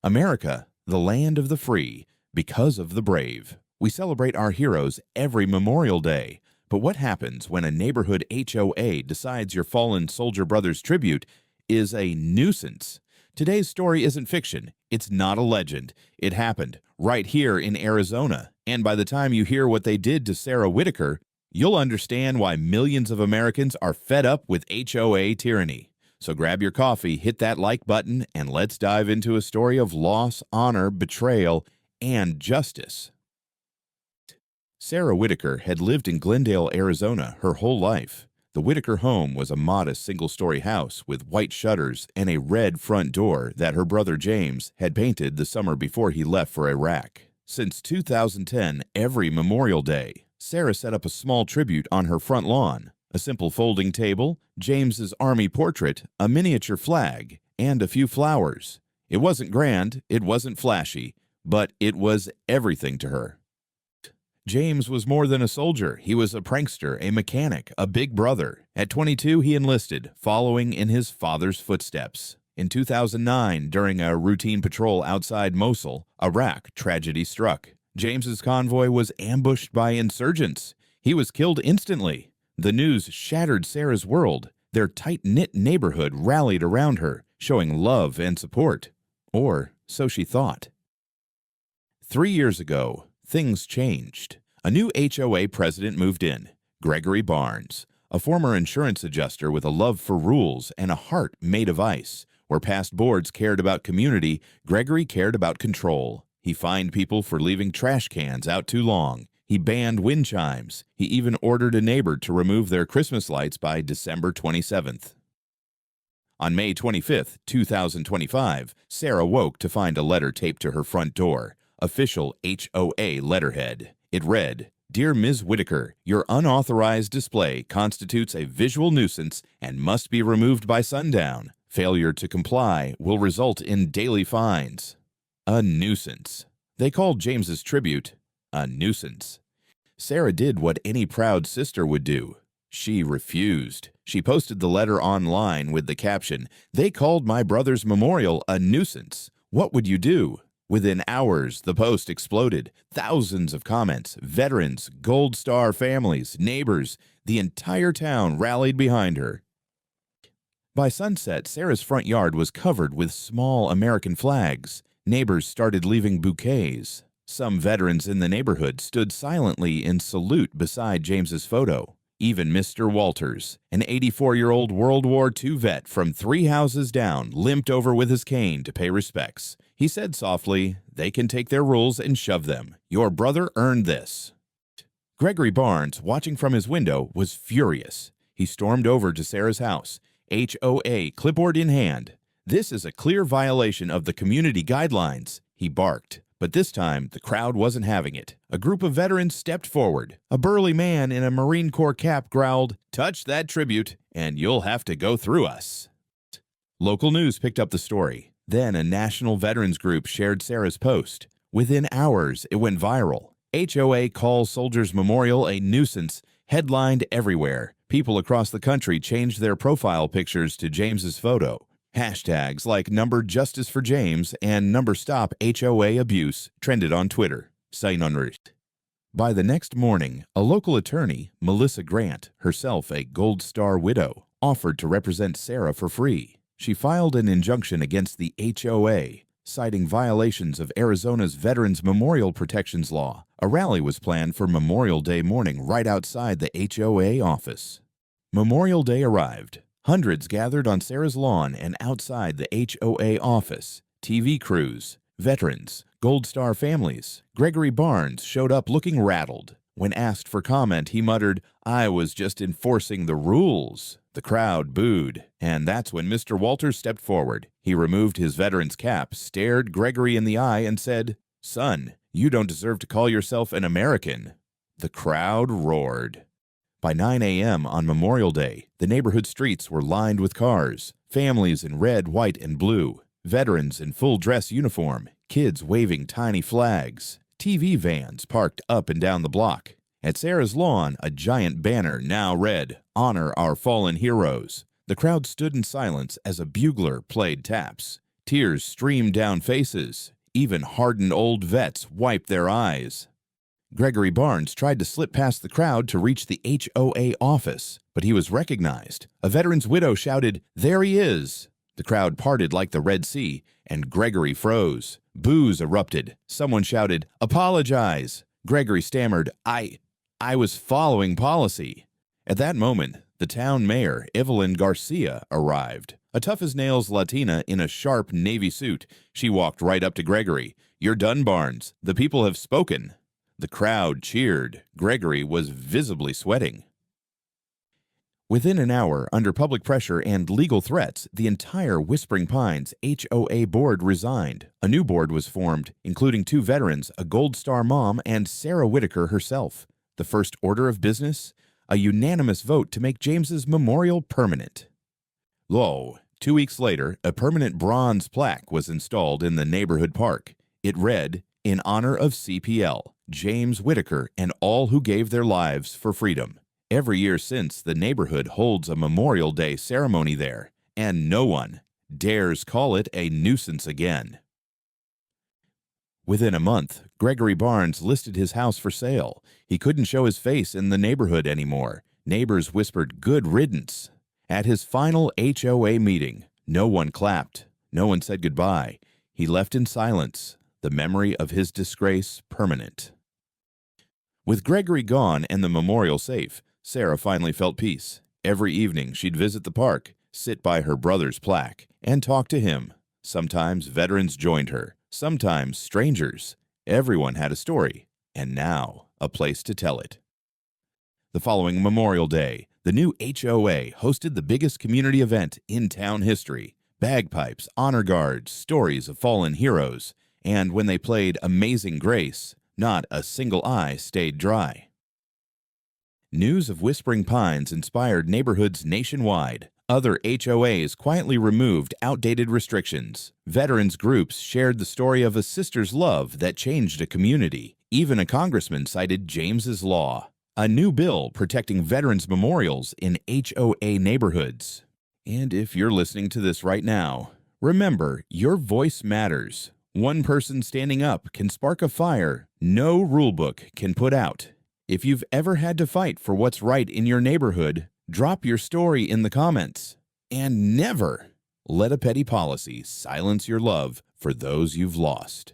America, the land of the free, because of the brave. We celebrate our heroes every Memorial Day. But what happens when a neighborhood HOA decides your fallen soldier brother's tribute is a nuisance? Today's story isn't fiction. It's not a legend. It happened right here in Arizona. And by the time you hear what they did to Sarah Whitaker, you'll understand why millions of Americans are fed up with HOA tyranny. So grab your coffee, hit that like button, and let's dive into a story of loss, honor, betrayal, and justice. Sarah Whitaker had lived in Glendale, Arizona her whole life. The Whitaker home was a modest single-story house with white shutters and a red front door that her brother James had painted the summer before he left for Iraq. Since 2010, every Memorial Day, Sarah set up a small tribute on her front lawn. A simple folding table, James's army portrait, a miniature flag, and a few flowers. It wasn't grand, it wasn't flashy, but it was everything to her. James was more than a soldier. He was a prankster, a mechanic, a big brother. At 22, he enlisted, following in his father's footsteps. In 2009, during a routine patrol outside Mosul, Iraq, tragedy struck. James's convoy was ambushed by insurgents. He was killed instantly. The news shattered Sarah's world. Their tight-knit neighborhood rallied around her, showing love and support. Or so she thought. 3 years ago, things changed. A new HOA president moved in, Gregory Barnes, a former insurance adjuster with a love for rules and a heart made of ice. Where past boards cared about community, Gregory cared about control. He fined people for leaving trash cans out too long. He banned wind chimes. He even ordered a neighbor to remove their Christmas lights by December 27th. On May 25, 2025, Sarah woke to find a letter taped to her front door. Official HOA letterhead. It read, "Dear Ms. Whitaker, your unauthorized display constitutes a visual nuisance and must be removed by sundown. Failure to comply will result in daily fines." A nuisance. They called James's tribute a nuisance. Sarah did what any proud sister would do. She refused. She posted the letter online with the caption, "They called my brother's memorial a nuisance. What would you do?" Within hours, the post exploded. Thousands of comments, veterans, Gold Star families, neighbors, the entire town rallied behind her. By sunset, Sarah's front yard was covered with small American flags. Neighbors started leaving bouquets. Some veterans in the neighborhood stood silently in salute beside James's photo. Even Mr. Walters, an 84-year-old World War II vet from 3 houses down, limped over with his cane to pay respects. He said softly, "They can take their rules and shove them. Your brother earned this." Gregory Barnes, watching from his window, was furious. He stormed over to Sarah's house, HOA clipboard in hand. "This is a clear violation of the community guidelines," he barked. But this time, the crowd wasn't having it. A group of veterans stepped forward. A burly man in a Marine Corps cap growled, "Touch that tribute, and you'll have to go through us." Local news picked up the story. Then a national veterans group shared Sarah's post. Within hours, it went viral. HOA calls Soldiers Memorial a nuisance, headlined everywhere. People across the country changed their profile pictures to James's photo. Hashtags like #Justice for James and #Stop HOA Abuse trended on Twitter. By the next morning, a local attorney, Melissa Grant, herself a Gold Star widow, offered to represent Sarah for free. She filed an injunction against the HOA, citing violations of Arizona's Veterans Memorial Protections Law. A rally was planned for Memorial Day morning right outside the HOA office. Memorial Day arrived. Hundreds gathered on Sarah's lawn and outside the HOA office. TV crews, veterans, Gold Star families. Gregory Barnes showed up looking rattled. When asked for comment, he muttered, "I was just enforcing the rules." The crowd booed, and that's when Mr. Walters stepped forward. He removed his veteran's cap, stared Gregory in the eye, and said, "Son, you don't deserve to call yourself an American." The crowd roared. By 9 a.m. on Memorial Day, the neighborhood streets were lined with cars, families in red, white, and blue, veterans in full dress uniform, kids waving tiny flags, TV vans parked up and down the block. At Sarah's lawn, a giant banner now read, "Honor our fallen heroes." The crowd stood in silence as a bugler played taps. Tears streamed down faces. Even hardened old vets wiped their eyes. Gregory Barnes tried to slip past the crowd to reach the HOA office, but he was recognized. A veteran's widow shouted, "There he is!" The crowd parted like the Red Sea, and Gregory froze. Boos erupted. Someone shouted, "Apologize!" Gregory stammered, I was following policy." At that moment, the town mayor, Evelyn Garcia, arrived. A tough-as-nails Latina in a sharp navy suit. She walked right up to Gregory. "You're done, Barnes. The people have spoken." The crowd cheered. Gregory was visibly sweating. Within an hour, under public pressure and legal threats, the entire Whispering Pines HOA board resigned. A new board was formed, including 2 veterans, a Gold Star mom, and Sarah Whitaker herself. The first order of business? A unanimous vote to make James's memorial permanent. Lo, 2 weeks later, a permanent bronze plaque was installed in the neighborhood park. It read, "In honor of CPL, James Whitaker, and all who gave their lives for freedom." Every year since, the neighborhood holds a Memorial Day ceremony there, and no one dares call it a nuisance again. Within a month, Gregory Barnes listed his house for sale. He couldn't show his face in the neighborhood anymore. Neighbors whispered, "Good riddance." At his final HOA meeting, no one clapped. No one said goodbye. He left in silence, the memory of his disgrace permanent. With Gregory gone and the memorial safe, Sarah finally felt peace. Every evening, she'd visit the park, sit by her brother's plaque, and talk to him. Sometimes veterans joined her, sometimes strangers. Everyone had a story, and now a place to tell it. The following Memorial Day, the new HOA hosted the biggest community event in town history. Bagpipes, honor guards, stories of fallen heroes, and when they played Amazing Grace, not a single eye stayed dry. News of Whispering Pines inspired neighborhoods nationwide. Other HOAs quietly removed outdated restrictions. Veterans groups shared the story of a sister's love that changed a community. Even a congressman cited James's Law, a new bill protecting veterans' memorials in HOA neighborhoods. And if you're listening to this right now, remember, your voice matters. One person standing up can spark a fire no rulebook can put out. If you've ever had to fight for what's right in your neighborhood, drop your story in the comments. And never let a petty policy silence your love for those you've lost.